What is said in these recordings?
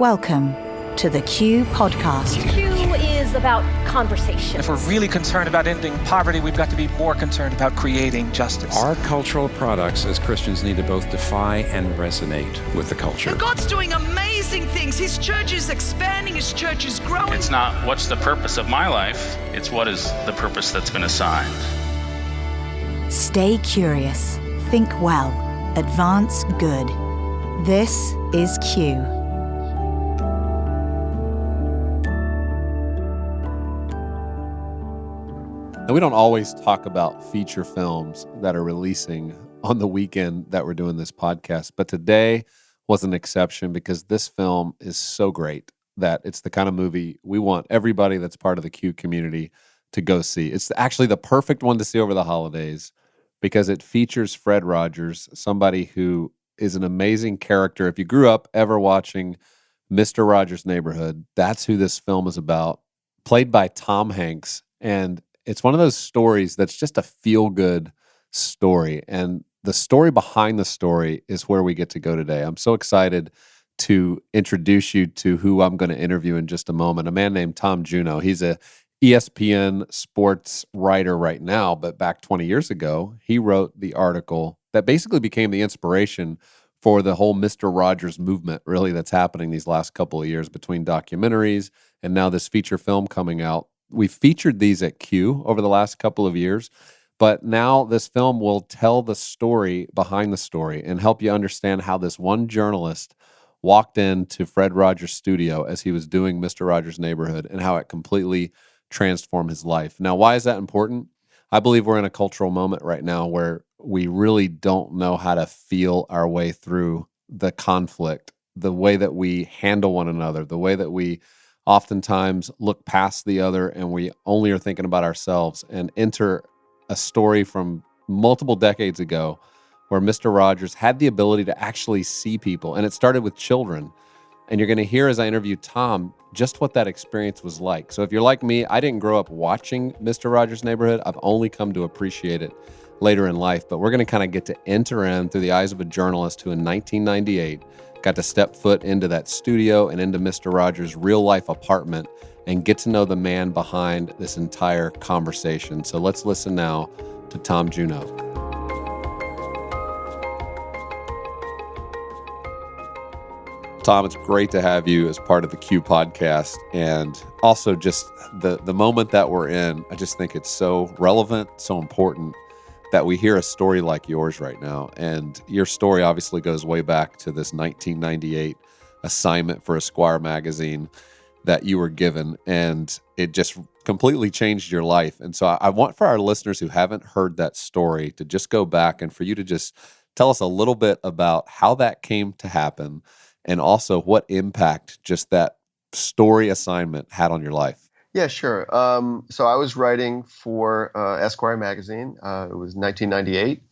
Welcome to the Q Podcast. Q is about conversation. If we're really concerned about ending poverty, we've got to be more concerned about creating justice. Our cultural products as Christians need to both defy and resonate with the culture. And God's doing amazing things. His church is expanding. His church is growing. It's not what's the purpose of my life. It's what is the purpose that's been assigned. Stay curious. Think well. Advance good. This is Q. And we don't always talk about feature films that are releasing on the weekend that we're doing this podcast, but today was an exception because this film is so great that it's the kind of movie we want everybody that's part of the Q community to go see. It's actually the perfect one to see over the holidays because it features Fred Rogers, somebody who is an amazing character. If you grew up ever watching Mr. Rogers' Neighborhood, that's who this film is about, played by Tom Hanks. And it's one of those stories that's just a feel-good story. And the story behind the story is where we get to go today. I'm so excited to introduce you to who I'm going to interview in just a moment, a man named Tom Junod. He's a ESPN sports writer right now, but back 20 years ago, he wrote the article that basically became the inspiration for the whole Mr. Rogers movement, really, that's happening these last couple of years between documentaries and now this feature film coming out. We've featured these at Q over the last couple of years, but now this film will tell the story behind the story and help you understand how this one journalist walked into Fred Rogers' studio as he was doing Mr. Rogers' Neighborhood and how it completely transformed his life. Now, why is that important? I believe we're in a cultural moment right now where we really don't know how to feel our way through the conflict, the way that we handle one another, the way that we oftentimes look past the other and we only are thinking about ourselves, and enter a story from multiple decades ago where Mr. Rogers had the ability to actually see people. And it started with children. And you're going to hear as I interview Tom just what that experience was like. So if you're like me, I didn't grow up watching Mr. Rogers' Neighborhood. I've only come to appreciate it later in life. But we're going to kind of get to enter in through the eyes of a journalist who in 1998 got to step foot into that studio and into Mr. Rogers' real-life apartment and get to know the man behind this entire conversation. So let's listen now to Tom Junod. Tom, it's great to have you as part of the Q podcast, and also just the moment that we're in, I just think it's so relevant, so important that we hear a story like yours right now. And your story obviously goes way back to this 1998 assignment for Esquire magazine that you were given, and it just completely changed your life. And so I want for our listeners who haven't heard that story to just go back and for you to just tell us a little bit about how that came to happen and also what impact just that story assignment had on your life. Yeah, sure. So I was writing for Esquire magazine. It was 1998.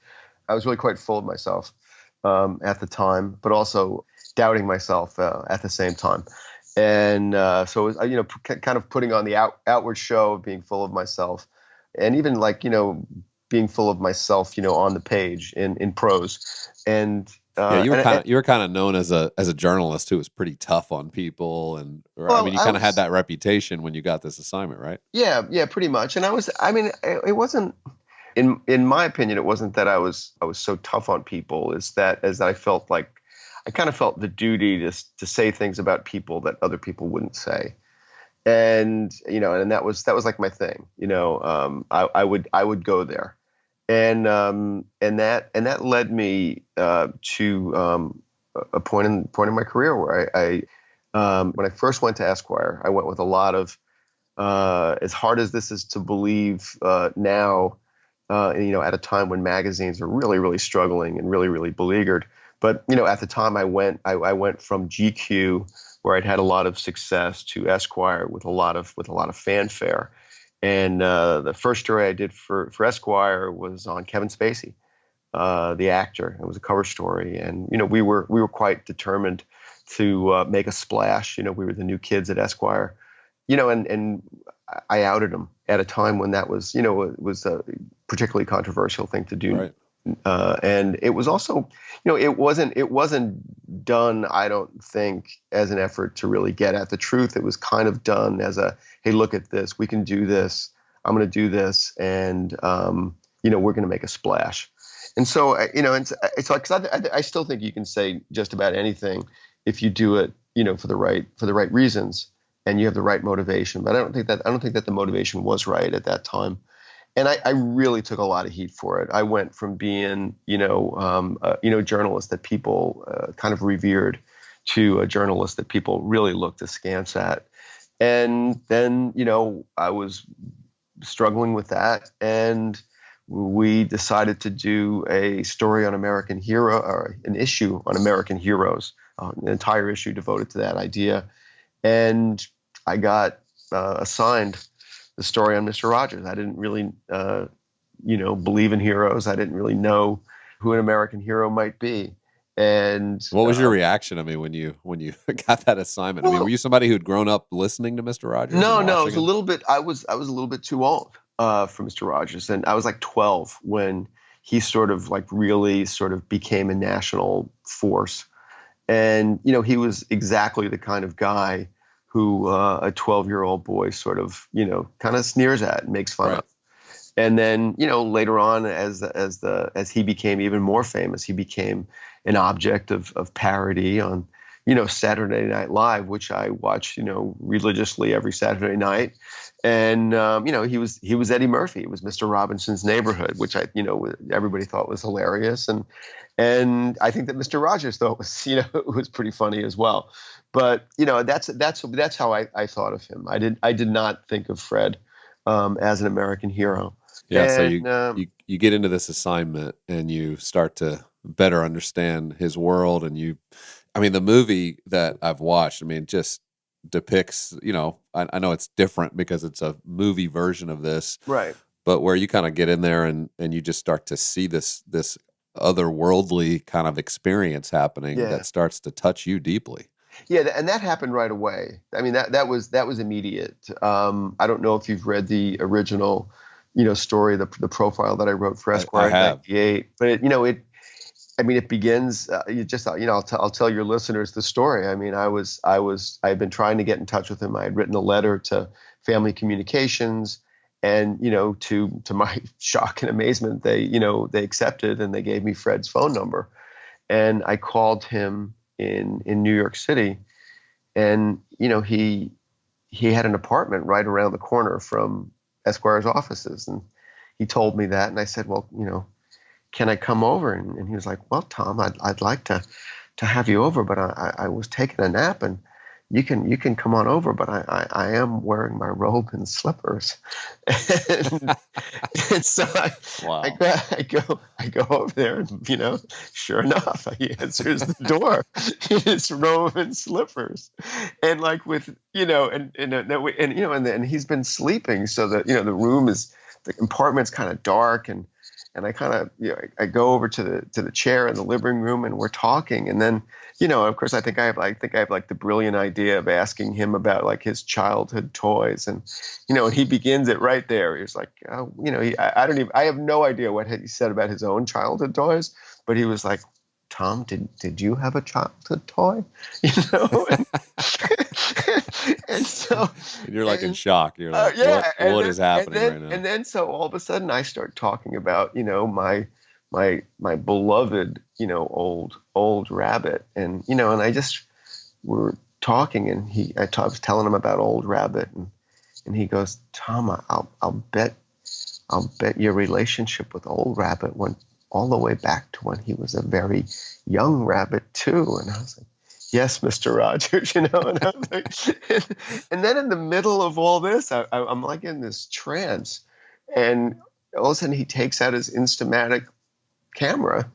I was really quite full of myself at the time, but also doubting myself at the same time. And so it was, kind of putting on the outward show of being full of myself, and even being full of myself, on the page in prose. And you were kind of known as a journalist who was pretty tough on people, and you kind of had that reputation when you got this assignment, right? Yeah, pretty much. And it wasn't, in my opinion, it wasn't that I was so tough on people. Is that as I felt like I kind of felt the duty to say things about people that other people wouldn't say, and and that was like my thing. I would go there. And that led me to a point in my career where I when I first went to Esquire, I went with a lot of as hard as this is to believe now, at a time when magazines are really, really struggling and really, really beleaguered. But at the time I went from GQ, where I'd had a lot of success, to Esquire with a lot of fanfare. And the first story I did for Esquire was on Kevin Spacey, the actor. It was a cover story, and we were quite determined to make a splash. We were the new kids at Esquire, and I outed him at a time when that was it was a particularly controversial thing to do. Right. And it was also, it wasn't done, I don't think, as an effort to really get at the truth. It was kind of done as a, hey, look at this, we can do this, I'm going to do this, and we're going to make a splash. And so, it's like, 'cause I still think you can say just about anything if you do it, for the right reasons and you have the right motivation. But I don't think that the motivation was right at that time. And I really took a lot of heat for it. I went from being, a journalist that people kind of revered to a journalist that people really looked askance at. And then, I was struggling with that, and we decided to do a story on American hero, or an issue on American heroes, an entire issue devoted to that idea. And I got assigned the story on Mr. Rogers. I didn't really, believe in heroes. I didn't really know who an American hero might be. And what was your reaction? I mean, when you got that assignment, were you somebody who'd grown up listening to Mr. Rogers? No, it was a little bit. I was a little bit too old for Mr. Rogers, and I was like 12 when he sort of like really sort of became a national force. And he was exactly the kind of guy who a 12-year-old boy sort of, kind of sneers at and makes fun of. And then, later on, as he became even more famous, he became an object of parody on, Saturday Night Live, which I watch, religiously every Saturday night. And, he was Eddie Murphy. It was Mr. Robinson's Neighborhood, which everybody thought was hilarious. And I think that Mr. Rogers thought was pretty funny as well. But, that's how I thought of him. I did not think of Fred as an American hero. Yeah. And, so you get into this assignment and you start to better understand his world. And the movie that I've watched, just depicts, I know it's different because it's a movie version of this. Right. But where you kind of get in there and you just start to see this otherworldly kind of experience happening that starts to touch you deeply. Yeah, and that happened right away. That was immediate. I don't know if you've read the original, story, the profile that I wrote for Esquire in '98. But it begins. I'll tell your listeners the story. I had been trying to get in touch with him. I had written a letter to Family Communications, and to my shock and amazement, they accepted and they gave me Fred's phone number, and I called him in New York City, and he had an apartment right around the corner from Esquire's offices, and he told me that, and I said, well, can I come over? And he was like, well, Tom, I'd like to have you over, but I was taking a nap, and you can come on over, but I am wearing my robe and slippers. and so I go over there, and sure enough, he answers the door in his robe and slippers, and like with and he's been sleeping, so that the the compartment's kind of dark, and I kind of I go over to the chair in the living room, and we're talking, and then of course I think I have like the brilliant idea of asking him about like his childhood toys, and and he begins it right there. He was like, I have no idea what he said about his own childhood toys, but he was like, Tom, did you have a childhood toy? And so and you're like in shock. You're like, what is happening right now? And then so all of a sudden I start talking about my beloved old rabbit, and and I just we're talking, and I was telling him about Old Rabbit, and he goes, Tom, I'll bet your relationship with Old Rabbit went all the way back to when he was a very young rabbit too. And I was like, yes, Mr. Rogers, and I was like, and then in the middle of all this, I'm like in this trance, and all of a sudden he takes out his Instamatic camera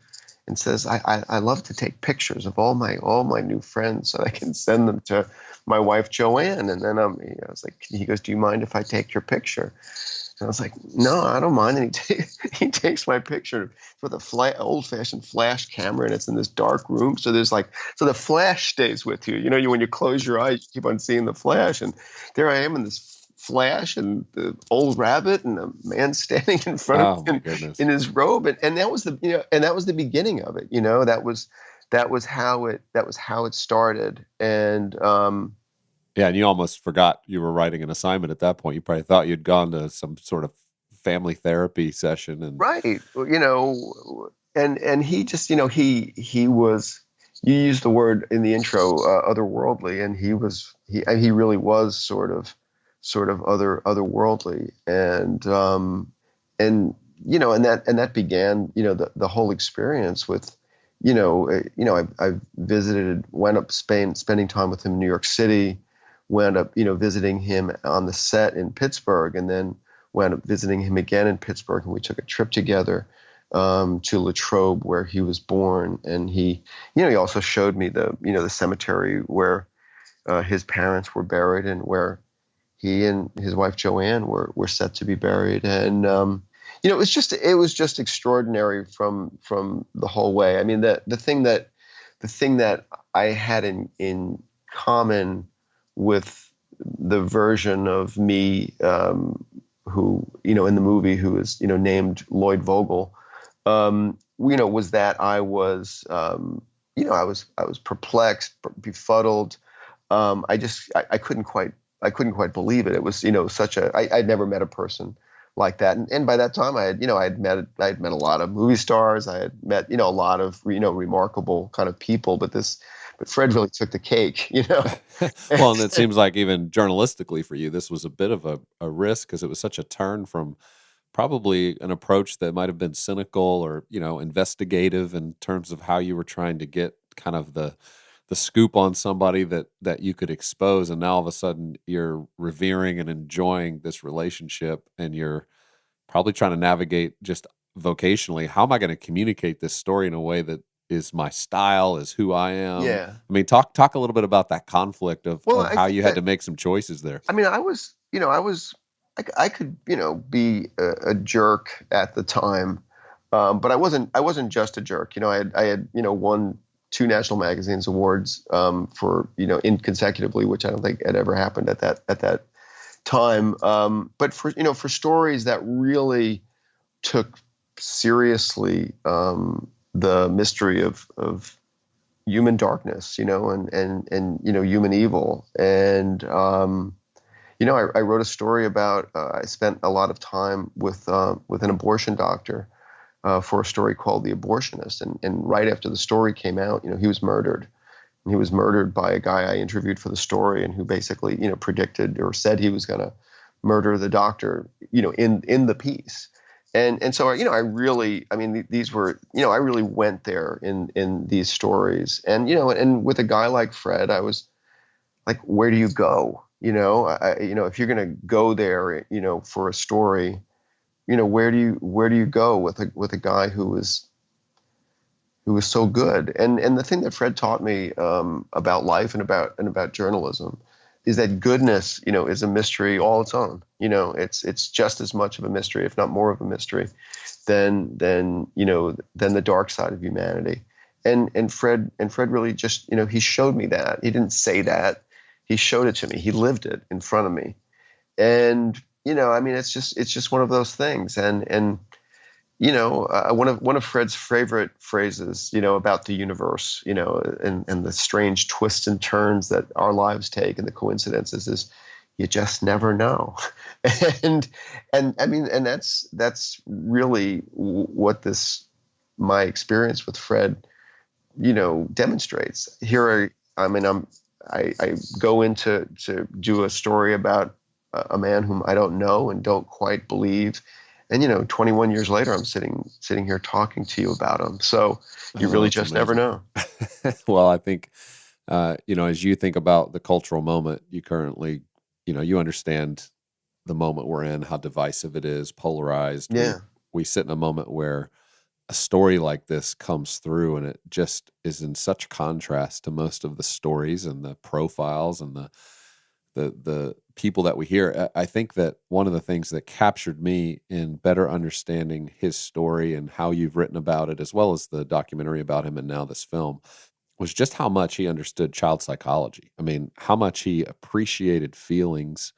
and says, I love to take pictures of all my new friends so I can send them to my wife Joanne. And then I was like, he goes, do you mind if I take your picture? And I was like, no, I don't mind. And he takes my picture with a old-fashioned flash camera, and it's in this dark room. So so the flash stays with you. When you close your eyes, you keep on seeing the flash. And there I am in this flash and the old rabbit and the man standing in front Oh of my him goodness. in his robe, and that was the beginning of it. That was how it started, and Yeah, and you almost forgot you were writing an assignment at that point. You probably thought you'd gone to some sort of family therapy session, and right, and he just, he was. You used the word in the intro, otherworldly, and he really was sort of otherworldly, and that began, the whole experience with, I went up Spain, spending time with him in New York City, wound up, visiting him on the set in Pittsburgh, and then wound up visiting him again in Pittsburgh, and we took a trip together to Latrobe, where he was born, and he also showed me the cemetery where his parents were buried, and where he and his wife Joanne were set to be buried, and it was just extraordinary from the whole way. I mean, the thing that I had in common with the version of me who, in the movie, who is, named Lloyd Vogel, was that I was, I was perplexed, befuddled. I couldn't quite believe it. It was, I'd never met a person like that. And by that time I had met a lot of movie stars. I had met, a lot of, remarkable kind of people, but Fred really took the cake, well, and it seems like even journalistically for you, this was a bit of a risk, because it was such a turn from probably an approach that might have been cynical or, investigative in terms of how you were trying to get kind of the scoop on somebody that you could expose. And now all of a sudden you're revering and enjoying this relationship, and you're probably trying to navigate just vocationally, how am I going to communicate this story in a way that is my style, is who I am? Yeah. I mean, talk a little bit about that conflict of I how think you had that- to make some choices there. I mean, I could, be a jerk at the time, but I wasn't just a jerk. I had won 2 National Magazine's awards for, consecutively, which I don't think had ever happened at that time. But for stories that really took seriously the mystery of human darkness, and human evil, and I wrote a story about. I spent a lot of time with an abortion doctor for a story called The Abortionist, and right after the story came out, he was murdered. And he was murdered by a guy I interviewed for the story, and who basically, predicted or said he was going to murder the doctor, in the piece. And so, I really, I mean, these were, I really went there in these stories, and and with a guy like Fred, I was like, where do you go? If you're going to go there, for a story, where do you go with a guy who was so good? And the thing that Fred taught me about life and about journalism is that goodness, is a mystery all its own. It's just as much of a mystery, if not more of a mystery, than the dark side of humanity. And Fred really just, he showed me that. He didn't say that. He showed it to me. He lived it in front of me. And I mean, it's just one of those things. And one of Fred's favorite phrases, about the universe, and the strange twists and turns that our lives take, and the coincidences, is you just never know. and I mean, and that's really what my experience with Fred, demonstrates. Here I go into to do a story about a man whom I don't know and don't quite believe. And 21 years later, I'm sitting here talking to you about him. So you really just never know. Well, I think, as you think about the cultural moment, you currently, you understand the moment we're in, how divisive it is, polarized. Yeah. We sit in a moment where a story like this comes through, and it just is in such contrast to most of the stories and the profiles and the people that we hear. I think that one of the things that captured me in better understanding his story and how you've written about it, as well as the documentary about him and now this film, was just how much he understood child psychology. I mean, how much he appreciated feelings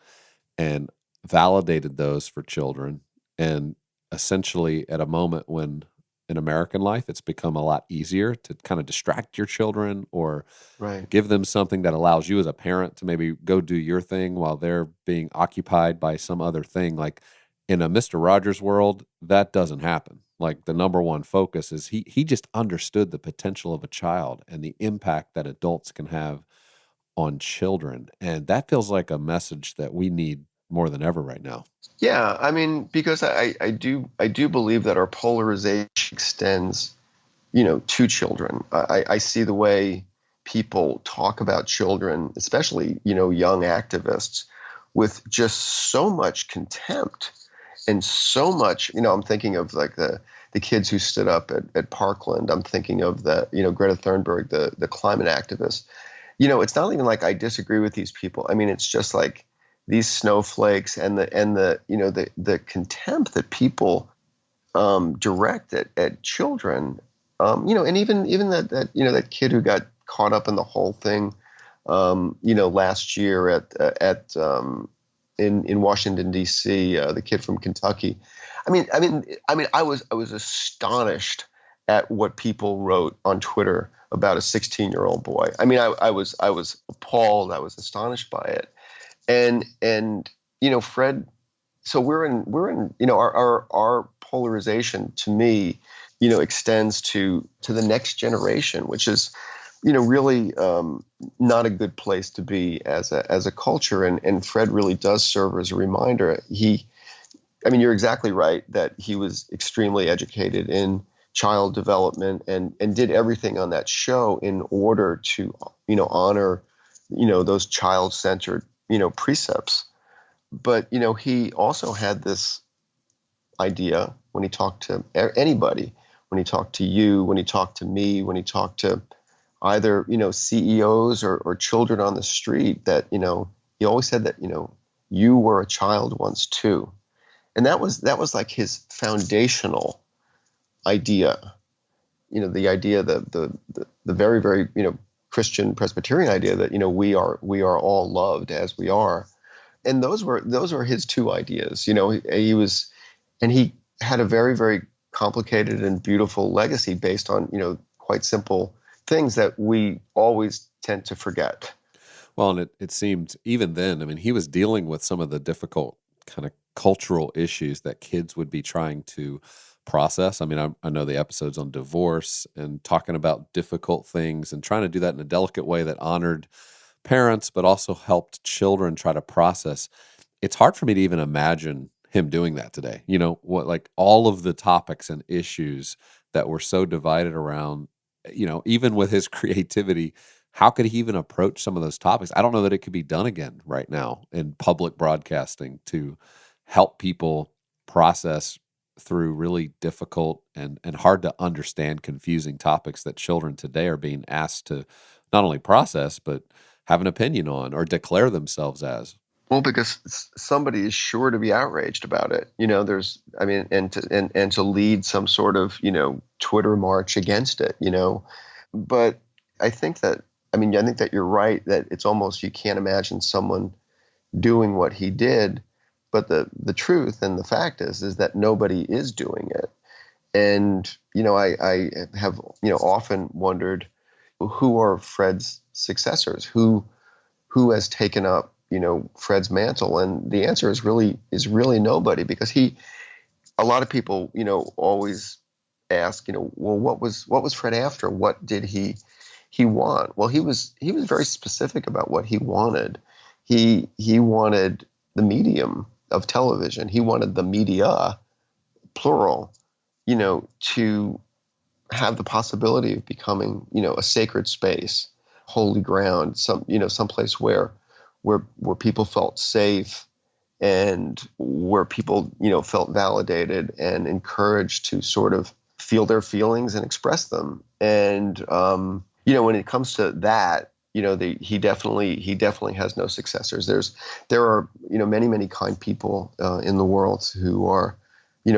and validated those for children, and essentially at a moment when in American life it's become a lot easier to kind of distract your children or Right. give them something that allows you as a parent to maybe go do your thing while they're being occupied by some other thing. Like in a Mr. Rogers world, that doesn't happen. Like the number one focus is he just understood the potential of a child and the impact that adults can have on children. And that feels like a message that we need more than ever right now. Yeah, I mean, because I do believe that our polarization extends, to children. I see the way people talk about children, especially, young activists, with just so much contempt and so much, I'm thinking of like the kids who stood up at Parkland. I'm thinking of the, Greta Thunberg, the climate activist. It's not even like I disagree with these people. I mean, it's just like these snowflakes and the contempt that people direct at children. And even that kid who got caught up in the whole thing, last year in Washington D.C., the kid from Kentucky. I mean, I was astonished at what people wrote on Twitter about a 16-year-old boy. I mean, I was appalled. I was astonished by it. And Fred. So we're in our polarization to me, extends to the next generation, which is really not a good place to be as a culture. And Fred really does serve as a reminder. You're exactly right that he was extremely educated in child development and did everything on that show in order to, honor, those child-centered, precepts. But, he also had this idea when he talked to anybody, when he talked to you, when he talked to me, when he talked to either, CEOs or children on the street, that, he always said that, you were a child once too. And that was like his foundational idea, the idea, the very, very, Christian Presbyterian idea that, we are all loved as we are. And those were his two ideas. He had a very, very complicated and beautiful legacy based on, quite simple things that we always tend to forget. Well, and it seemed even then, he was dealing with some of the difficult kind of cultural issues that kids would be trying to process. I know the episodes on divorce and talking about difficult things and trying to do that in a delicate way that honored parents, but also helped children try to process. It's hard for me to even imagine him doing that today. Like all of the topics and issues that were so divided around, even with his creativity, how could he even approach some of those topics? I don't know that it could be done again right now in public broadcasting to help people process through really difficult and hard to understand, confusing topics that children today are being asked to not only process, but have an opinion on or declare themselves as. Well, because somebody is sure to be outraged about it. And to lead some sort of, Twitter march against it, But I think that you're right, that it's almost, you can't imagine someone doing what he did. But the truth and the fact is that nobody is doing it. And, I have, often wondered, who are Fred's successors? Who has taken up, Fred's mantle? And the answer is really nobody, because a lot of people, always ask, well, what was Fred after? What did he want? Well, he was very specific about what he wanted. He wanted the medium of television. He wanted the media, plural, to have the possibility of becoming, a sacred space, holy ground, someplace where people felt safe and where people, felt validated and encouraged to sort of feel their feelings and express them. And, when it comes to that, he definitely has no successors. There are, many, many kind people in the world who are,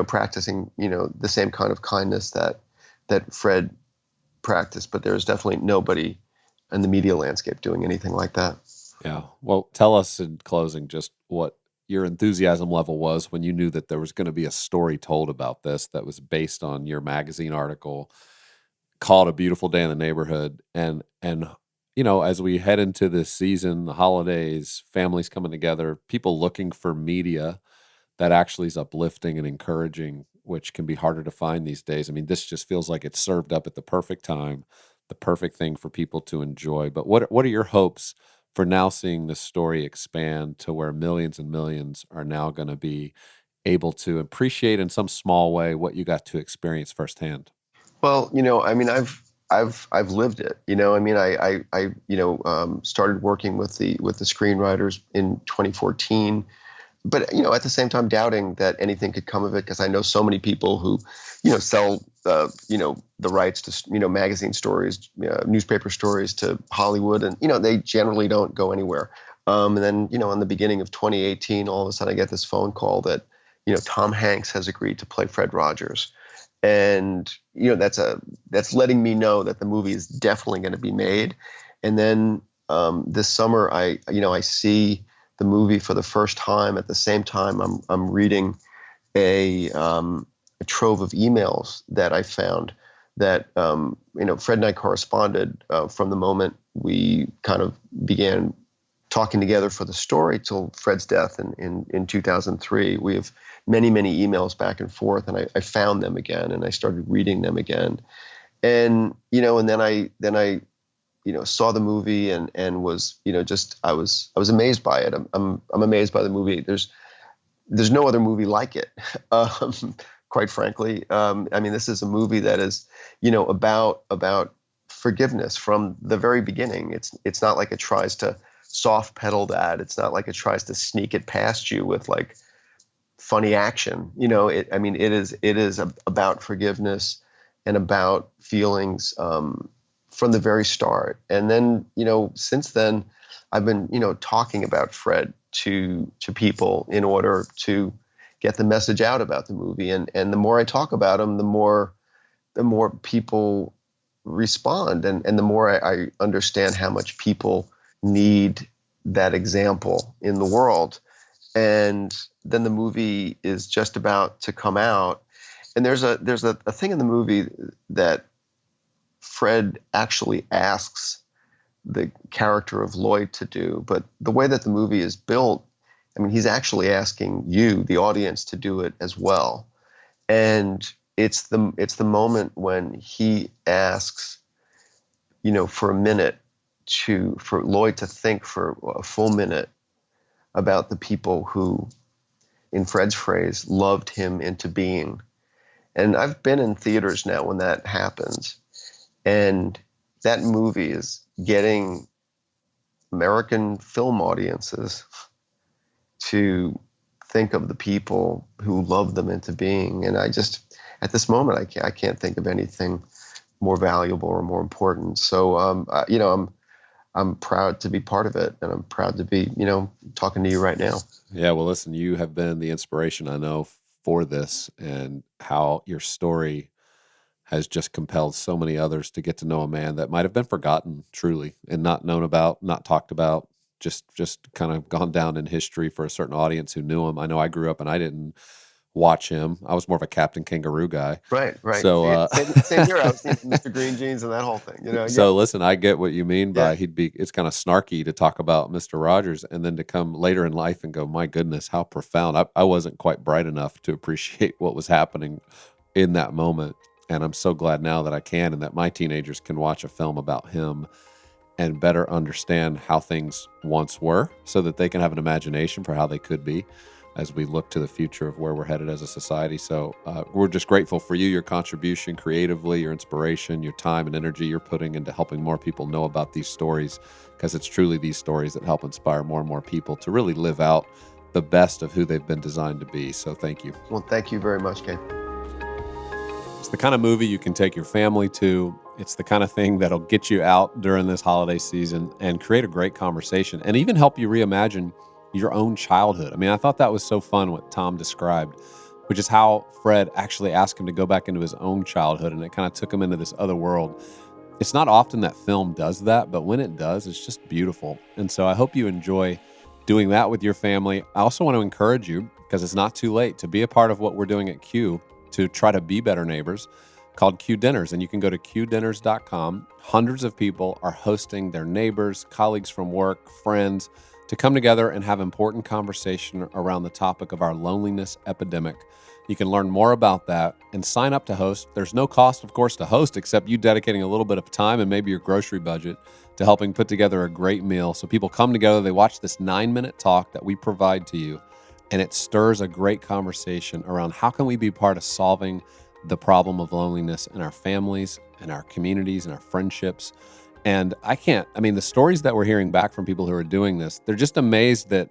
practicing, the same kind of kindness that Fred practiced, but there's definitely nobody in the media landscape doing anything like that. Yeah. Well, tell us in closing just what your enthusiasm level was when you knew that there was going to be a story told about this that was based on your magazine article called A Beautiful Day in the Neighborhood. And as we head into this season, the holidays, families coming together, people looking for media that actually is uplifting and encouraging, which can be harder to find these days. I mean, this just feels like it's served up at the perfect time, the perfect thing for people to enjoy. But what are your hopes for now seeing this story expand to where millions and millions are now going to be able to appreciate in some small way what you got to experience firsthand? Well, I mean, I've lived it. I mean, I started working with the screenwriters in 2014, but at the same time doubting that anything could come of it, because I know so many people who sell the rights to magazine stories, newspaper stories to Hollywood, and they generally don't go anywhere. And then in the beginning of 2018, all of a sudden I get this phone call that Tom Hanks has agreed to play Fred Rogers. And that's letting me know that the movie is definitely going to be made. And then this summer, I see the movie for the first time. At the same time, I'm reading a trove of emails that I found that Fred and I corresponded from the moment we kind of began talking together for the story till Fred's death in 2003. We have many, many emails back and forth, and I found them again, and I started reading them again. And, and then I saw the movie and was, I was amazed by it. I'm amazed by the movie. There's no other movie like it. Quite frankly. I mean, this is a movie that is, about forgiveness from the very beginning. It's not like it tries to soft pedal that. It's not like it tries to sneak it past you with like funny action. It is about forgiveness and about feelings from the very start. And then, since then, I've been, talking about Fred to people in order to get the message out about the movie. And the more I talk about him, the more people respond, and the more I understand how much people need that example in the world. And then the movie is just about to come out, and there's a thing in the movie that Fred actually asks the character of Lloyd to do, but the way that the movie is built, I mean, he's actually asking you, the audience, to do it as well. And it's the moment when he asks, for a minute, for Lloyd to think for a full minute about the people who, in Fred's phrase, loved him into being. And I've been in theaters now when that happens, and that movie is getting American film audiences to think of the people who love them into being. And I just, at this moment, I can't think of anything more valuable or more important. So, I'm proud to be part of it, and I'm proud to be, talking to you right now. Yeah, well, listen, you have been the inspiration, I know, for this, and how your story has just compelled so many others to get to know a man that might have been forgotten, truly, and not known about, not talked about, just kind of gone down in history for a certain audience who knew him. I know I grew up and I didn't watch him. I was more of a Captain Kangaroo guy. Right. So same here. I was thinking Mr. Green Jeans and that whole thing. So listen, I get what you mean by it's kind of snarky to talk about Mr. Rogers and then to come later in life and go, my goodness, how profound. I wasn't quite bright enough to appreciate what was happening in that moment. And I'm so glad now that I can, and that my teenagers can watch a film about him and better understand how things once were, so that they can have an imagination for how they could be as we look to the future of where we're headed as a society. So we're just grateful for you, your contribution creatively, your inspiration, your time and energy you're putting into helping more people know about these stories, because it's truly these stories that help inspire more and more people to really live out the best of who they've been designed to be. So thank you. Well, thank you very much, Gabe. It's the kind of movie you can take your family to. It's the kind of thing that'll get you out during this holiday season and create a great conversation, and even help you reimagine your own childhood. I mean, I thought that was so fun what Tom described, which is how Fred actually asked him to go back into his own childhood, and it kind of took him into this other world. It's not often that film does that, but when it does, it's just beautiful. And so I hope you enjoy doing that with your family. I also want to encourage you, because it's not too late, to be a part of what we're doing at Q to try to be better neighbors, called Q Dinners. And you can go to qdinners.com. Hundreds of people are hosting their neighbors, colleagues from work, friends, to come together and have important conversation around the topic of our loneliness epidemic. You can learn more about that and sign up to host. There's no cost, of course, to host, except you dedicating a little bit of time and maybe your grocery budget to helping put together a great meal. So people come together, they watch this 9-minute talk that we provide to you, and it stirs a great conversation around how can we be part of solving the problem of loneliness in our families, in our communities, in our friendships. And the stories that we're hearing back from people who are doing this, they're just amazed that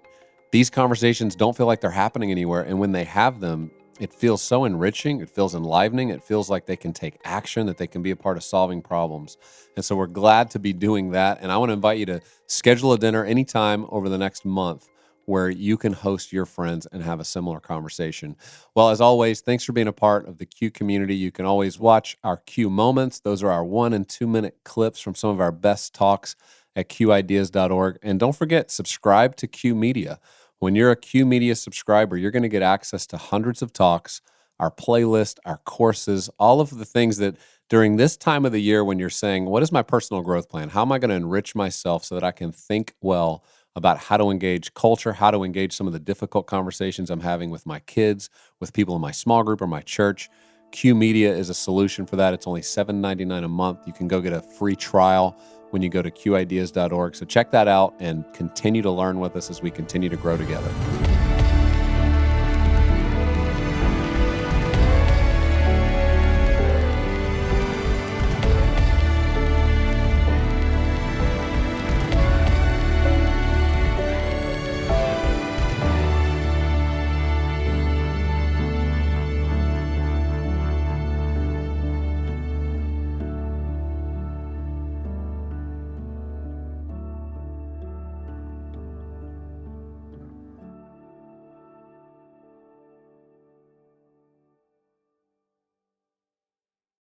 these conversations don't feel like they're happening anywhere. And when they have them, it feels so enriching. It feels enlivening. It feels like they can take action, that they can be a part of solving problems. And so we're glad to be doing that. And I want to invite you to schedule a dinner anytime over the next month where you can host your friends and have a similar conversation. Well, as always, thanks for being a part of the Q community. You can always watch our Q moments. Those are our 1 and 2 minute clips from some of our best talks at qideas.org. And don't forget, subscribe to Q Media. When you're a Q Media subscriber, you're going to get access to hundreds of talks, our playlist, our courses, all of the things that during this time of the year when you're saying, what is my personal growth plan? How am I going to enrich myself so that I can think well about how to engage culture, how to engage some of the difficult conversations I'm having with my kids, with people in my small group or my church? Q Media is a solution for that. It's only $7.99 a month. You can go get a free trial when you go to qideas.org. So check that out and continue to learn with us as we continue to grow together.